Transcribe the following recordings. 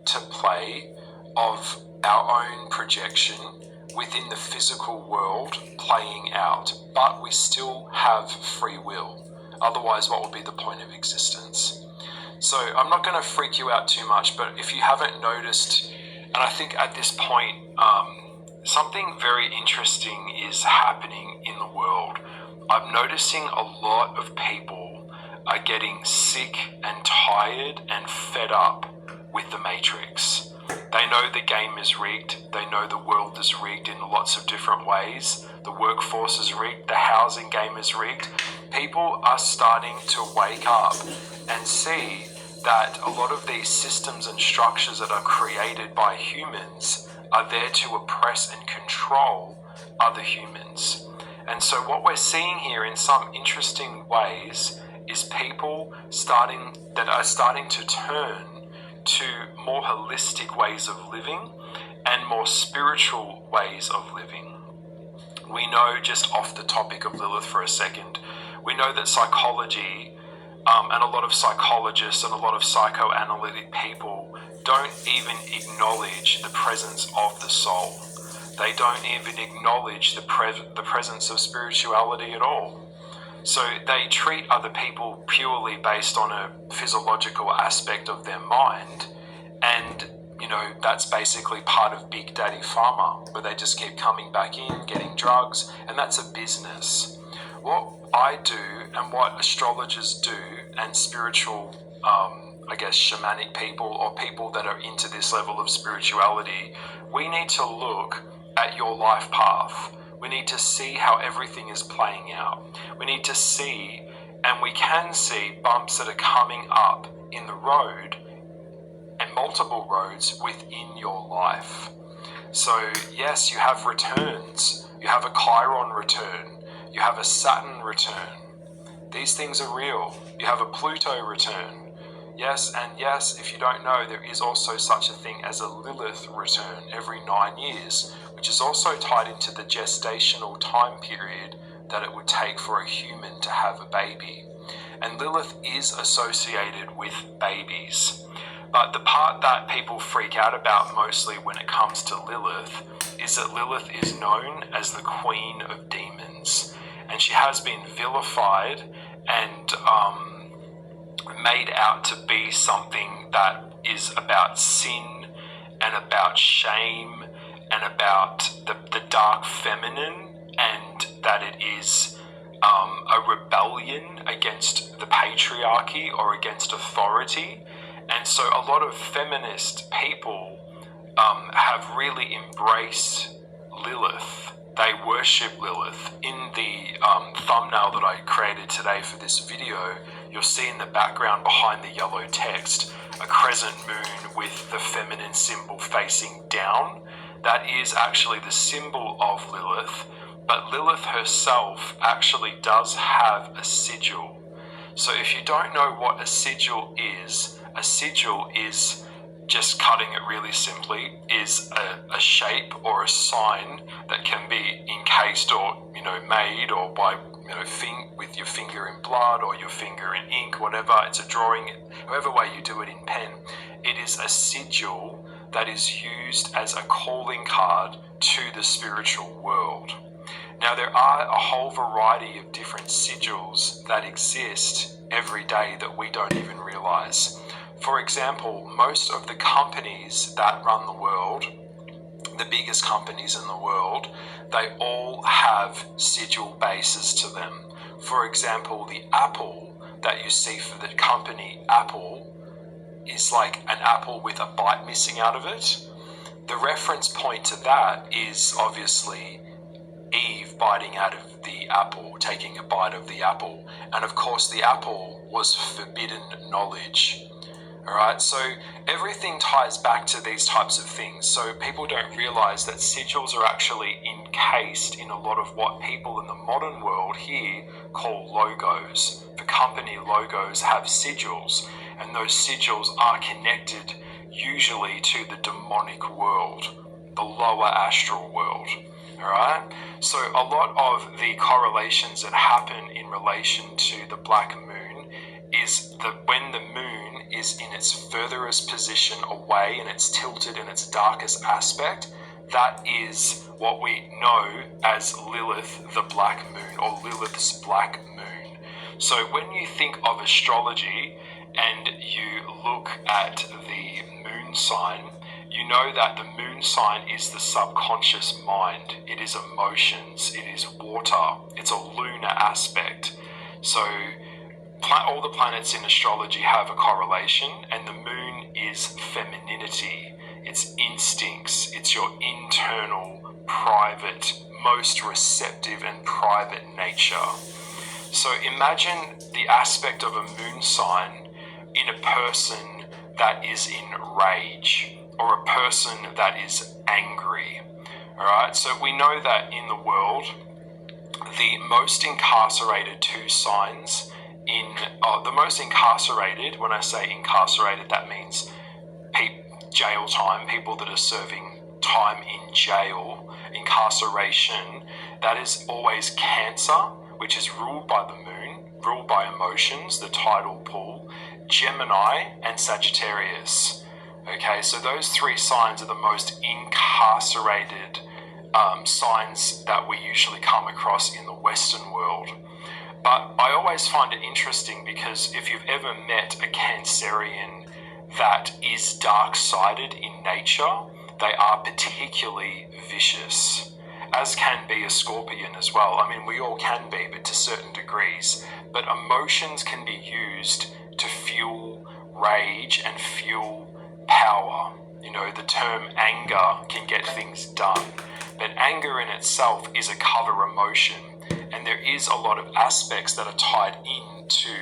to play of our own projection within the physical world playing out, but we still have free will. Otherwise, what would be the point of existence? So I'm not going to freak you out too much, but if you haven't noticed, and I think at this point, something very interesting is happening in the world. I'm noticing a lot of people are getting sick and tired and fed up with the Matrix. They know the game is rigged. They know the world is rigged in lots of different ways. The workforce is rigged. The housing game is rigged. People are starting to wake up and see that a lot of these systems and structures that are created by humans are there to oppress and control other humans. And so what we're seeing here in some interesting ways is people that are starting to turn to more holistic ways of living and more spiritual ways of living. We know, just off the topic of Lilith for a second, we know that psychology and a lot of psychologists and a lot of psychoanalytic people don't even acknowledge the presence of the soul. They don't even acknowledge the presence of spirituality at all. So they treat other people purely based on a physiological aspect of their mind, and that's basically part of Big Daddy Pharma, where they just keep coming back in, getting drugs, and that's a business. What I do and what astrologers do and spiritual, shamanic people or people that are into this level of spirituality, we need to look at your life path. We need to see how everything is playing out. We need to see, and we can see bumps that are coming up in the road and multiple roads within your life. So yes, you have returns. You have a Chiron return. You have a Saturn return. These things are real. You have a Pluto return. Yes, and yes, if you don't know, there is also such a thing as a Lilith return every 9 years, which is also tied into the gestational time period that it would take for a human to have a baby. And Lilith is associated with babies. But the part that people freak out about mostly when it comes to Lilith is that Lilith is known as the Queen of Demons. And she has been vilified and made out to be something that is about sin and about shame and about the dark feminine, and that it is a rebellion against the patriarchy or against authority. And so a lot of feminist people have really embraced Lilith. They worship Lilith. In the thumbnail that I created today for this video, you'll see in the background behind the yellow text a crescent moon with the feminine symbol facing down. That is actually the symbol of Lilith, but Lilith herself actually does have a sigil. So if you don't know what a sigil is, just cutting it really simply, is a shape or a sign that can be encased or made or by with your finger in blood or your finger in ink, whatever. It's a drawing, however way you do it in pen. It is a sigil that is used as a calling card to the spiritual world. Now, there are a whole variety of different sigils that exist every day that we don't even realize. For example, most of the companies that run the world, the biggest companies in the world, they all have sigil bases to them. For example, the apple that you see for the company Apple is like an apple with a bite missing out of it. The reference point to that is obviously Eve biting out of the apple, taking a bite of the apple. And of course, the apple was forbidden knowledge. Alright, so everything ties back to these types of things. So people don't realize that sigils are actually encased in a lot of what people in the modern world here call logos. The company logos have sigils, and those sigils are connected usually to the demonic world, the lower astral world. Alright, so a lot of the correlations that happen in relation to the black moon is that when the moon is in its furthest position away and it's tilted in its darkest aspect, that is what we know as Lilith the Black Moon, or Lilith's Black Moon. So when you think of astrology and you look at the moon sign, you know that the moon sign is the subconscious mind. It is emotions, it is water, it's a lunar aspect. So all the planets in astrology have a correlation, and the moon is femininity, it's instincts, it's your internal, private, most receptive and private nature. So imagine the aspect of a moon sign in a person that is in rage, or a person that is angry. Alright, so we know that in the world, the most incarcerated two signs the most incarcerated, when I say incarcerated, that means jail time, people that are serving time in jail, incarceration, that is always Cancer, which is ruled by the moon, ruled by emotions, the tidal pool, Gemini, and Sagittarius. Okay, so those three signs are the most incarcerated signs that we usually come across in the Western world. But I always find it interesting because if you've ever met a Cancerian that is dark-sided in nature, they are particularly vicious, as can be a Scorpion as well. I mean, we all can be, but to certain degrees. But emotions can be used to fuel rage and fuel power. You know, the term anger can get things done, but anger in itself is a cover emotion, and there is a lot of aspects that are tied into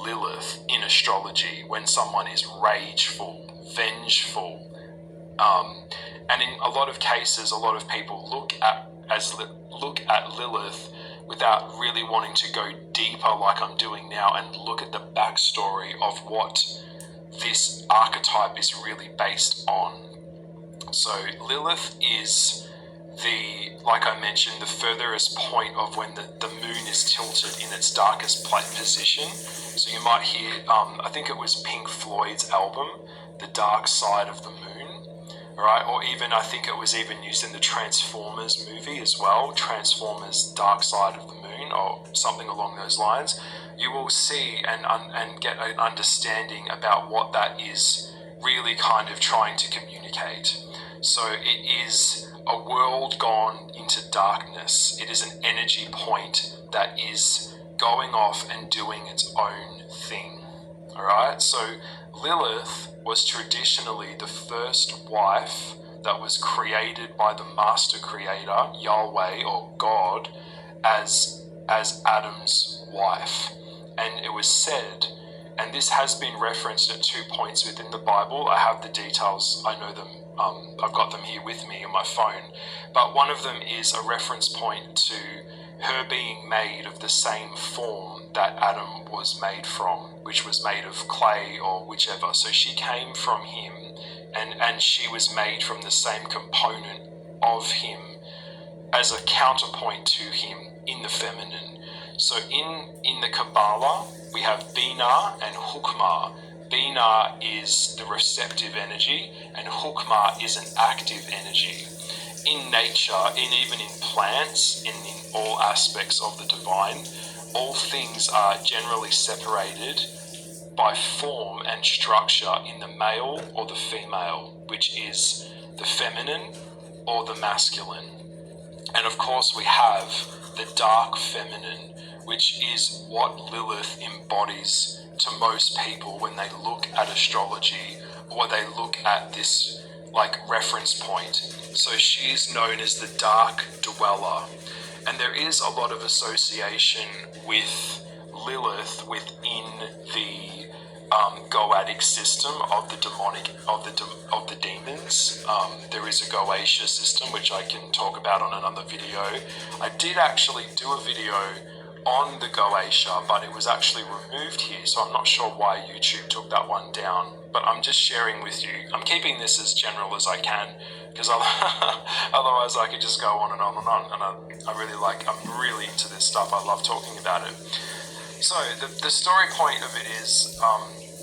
Lilith in astrology when someone is rageful, vengeful, and in a lot of cases, a lot of people look at Lilith without really wanting to go deeper like I'm doing now and look at the backstory of what this archetype is really based on. So Lilith is like I mentioned, the furthest point of when the moon is tilted in its darkest position. So you might hear, I think it was Pink Floyd's album, The Dark Side of the Moon, right? Or even, I think it was even used in the Transformers movie as well, Transformers Dark Side of the Moon, or something along those lines. You will see and get an understanding about what that is really kind of trying to communicate. So it is a world gone into darkness. It is an energy point that is going off and doing its own thing. Alright, so Lilith was traditionally the first wife that was created by the master creator, Yahweh or God, as Adam's wife. And it was said, and this has been referenced at 2 points within the Bible. I have the details, I know them, I've got them here with me on my phone. But one of them is a reference point to her being made of the same form that Adam was made from, which was made of clay or whichever. So she came from him, and she was made from the same component of him as a counterpoint to him in the feminine. So in the Kabbalah, we have Binah and Hukmah. Binah is the receptive energy, and Hukmah is an active energy. In nature, and even in plants, and in all aspects of the divine, all things are generally separated by form and structure in the male or the female, which is the feminine or the masculine. And of course we have the dark feminine, which is what Lilith embodies to most people when they look at astrology or they look at this like reference point. So she is known as the dark dweller, and there is a lot of association with Lilith within the Goetic system of the demonic of the demons. There is a Goetia system which I can talk about on another video. I did actually do a video on the Goetia, but it was actually removed here, so I'm not sure why YouTube took that one down. But I'm just sharing with you. I'm keeping this as general as I can, because otherwise I could just go on and on and on. And I'm really into this stuff. I love talking about it. So the story point of it is,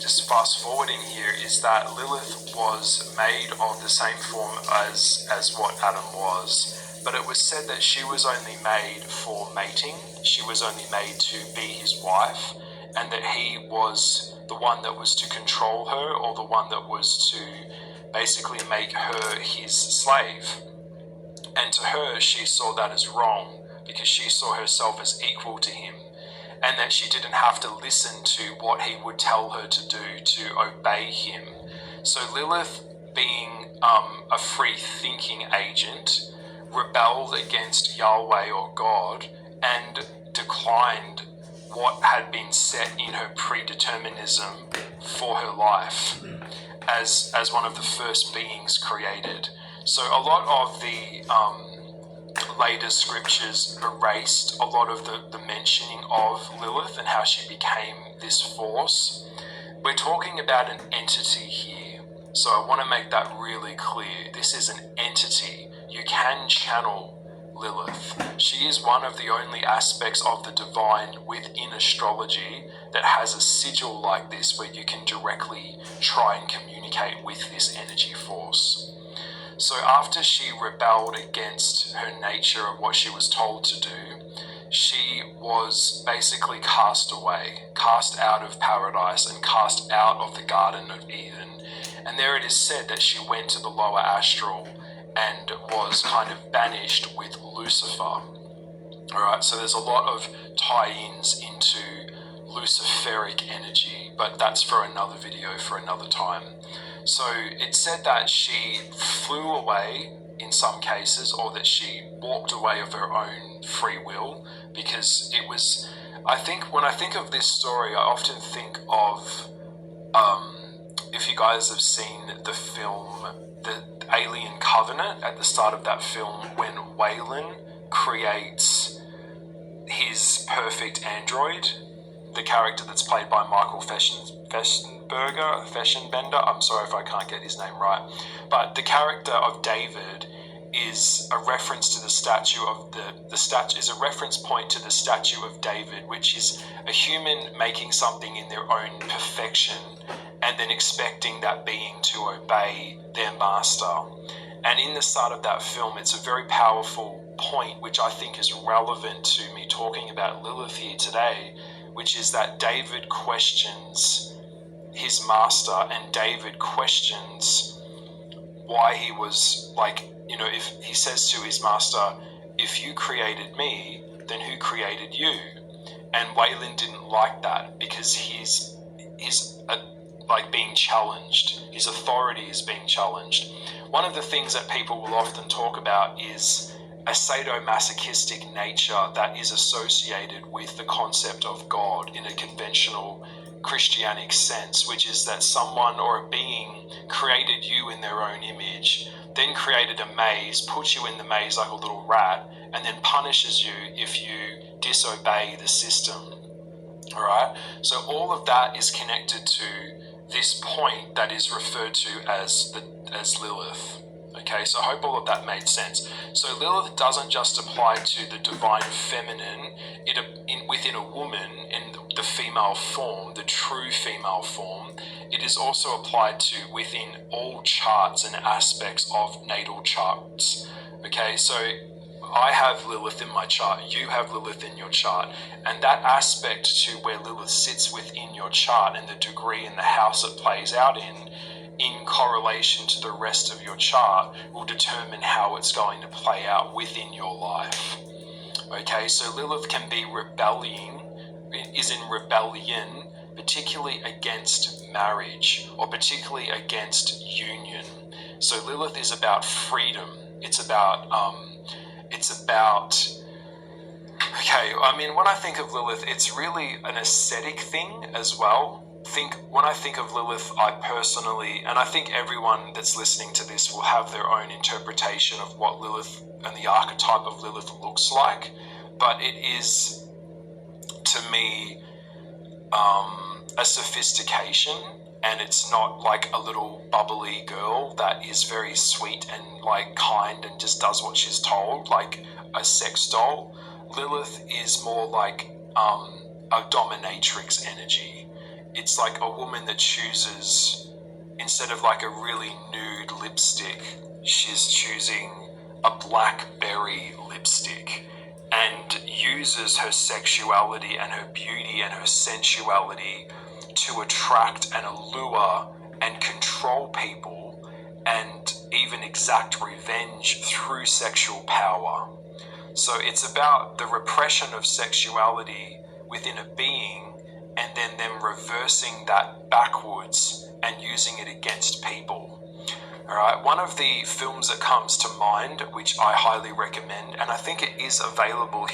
just fast forwarding here, is that Lilith was made of the same form as what Adam was, but it was said that she was only made for mating. She was only made to be his wife, and that he was the one that was to control her, or the one that was to basically make her his slave. And to her, she saw that as wrong, because she saw herself as equal to him, and that she didn't have to listen to what he would tell her to do, to obey him. So Lilith, being a free-thinking agent, rebelled against Yahweh or God and declined what had been set in her predeterminism for her life as one of the first beings created. So a lot of the later scriptures erased a lot of the mentioning of Lilith and how she became this force. We're talking about an entity here, so I want to make that really clear. This is an entity. You can channel Lilith. She is one of the only aspects of the divine within astrology that has a sigil like this, where you can directly try and communicate with this energy force. So after she rebelled against her nature of what she was told to do, she was basically cast away, cast out of paradise and cast out of the Garden of Eden. And there it is said that she went to the lower astral and was kind of banished with Lucifer. Alright, so there's a lot of tie-ins into Luciferic energy, but that's for another video, for another time. So it said that she flew away in some cases, or that she walked away of her own free will, because it was, I think, when I think of this story, I often think of, if you guys have seen the film, the Alien Covenant, at the start of that film, when Waylon creates his perfect android, the character that's played by Michael Fashionbender, I'm sorry if I can't get his name right, but the character of David is a reference to the statue of the statue is a reference point to the statue of David, which is a human making something in their own perfection and then expecting that being to obey their master. And in the start of that film, it's a very powerful point which I think is relevant to me talking about Lilith here today, which is that David questions his master, and David questions why he was like, you know, if he says to his master, if you created me, then who created you? And Waylon didn't like that, because he's like being challenged. His authority is being challenged. One of the things that people will often talk about is a sadomasochistic nature that is associated with the concept of God in a conventional Christianic sense, which is that someone or a being created you in their own image, then created a maze, puts you in the maze like a little rat, and then punishes you if you disobey the system. Alright? So all of that is connected to this point that is referred to as Lilith. Okay, so I hope all of that made sense. So Lilith doesn't just apply to the divine feminine within a woman in the female form, the true female form. It is also applied to within all charts and aspects of natal charts. Okay, so I have Lilith in my chart, you have Lilith in your chart, and that aspect to where Lilith sits within your chart and the degree and the house it plays out in correlation to the rest of your chart will determine how it's going to play out within your life. Okay, so Lilith can be is in rebellion, particularly against marriage or particularly against union. So Lilith is about freedom. It's about okay, I mean, when I think of Lilith, it's really an aesthetic thing as well. When I think of Lilith, I personally, and I think everyone that's listening to this will have their own interpretation of what Lilith and the archetype of Lilith looks like, but it is, to me, a sophistication, and it's not like a little bubbly girl that is very sweet and like kind and just does what she's told, like a sex doll. Lilith is more like a dominatrix energy. It's like a woman that chooses, instead of like a really nude lipstick, she's choosing a blackberry lipstick and uses her sexuality and her beauty and her sensuality to attract and allure and control people and even exact revenge through sexual power. So it's about the repression of sexuality within a being and then them reversing that backwards and using it against people. All right, one of the films that comes to mind, which I highly recommend, and I think it is available